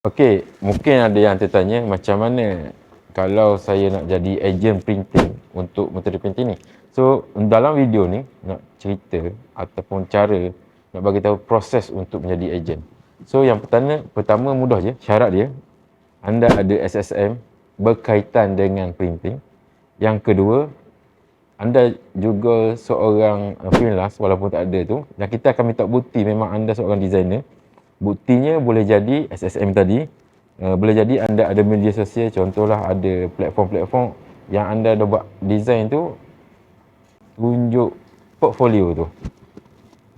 Okey, mungkin ada yang tertanya macam mana kalau saya nak jadi ejen printing untuk metode printing ni. So, dalam video ni nak cerita ataupun cara nak bagi tahu proses untuk menjadi ejen. So, yang pertama mudah je, syarat dia anda ada SSM berkaitan dengan printing. Yang kedua, anda juga seorang freelance walaupun tak ada tu, dan kita akan minta bukti memang anda seorang designer. Buktinya boleh jadi SSM tadi, boleh jadi anda ada media sosial, contohlah ada platform-platform yang anda dah buat design tu, tunjuk portfolio tu.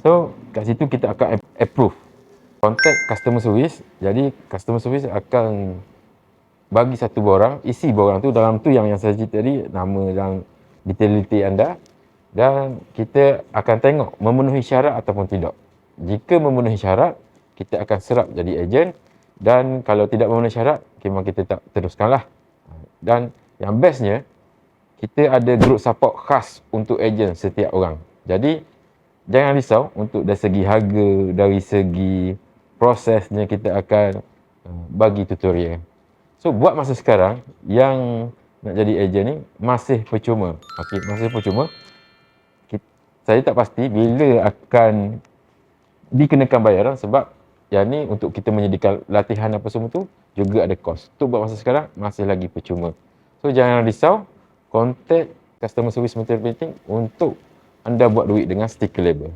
So, kat situ kita akan approve. Contact customer service, jadi customer service akan bagi satu borang, isi borang tu, dalam tu yang saya cerita tadi, nama dan detail-detail anda, dan kita akan tengok memenuhi syarat ataupun tidak. Jika memenuhi syarat, kita akan serap jadi ejen, dan kalau tidak memenuhi syarat, memang kita tak teruskanlah. Dan yang bestnya, kita ada group support khas untuk ejen setiap orang. Jadi, jangan risau untuk dari segi harga, dari segi prosesnya, kita akan bagi tutorial. So, buat masa sekarang, yang nak jadi ejen ni masih percuma. Okey, masih percuma. Saya tak pasti bila akan dikenakan bayaran sebab yang ni untuk kita menyediakan latihan apa semua tu juga ada kos. Untuk buat masa sekarang masih lagi percuma. So, jangan risau, contact customer service Metode Printing untuk anda buat duit dengan sticker label.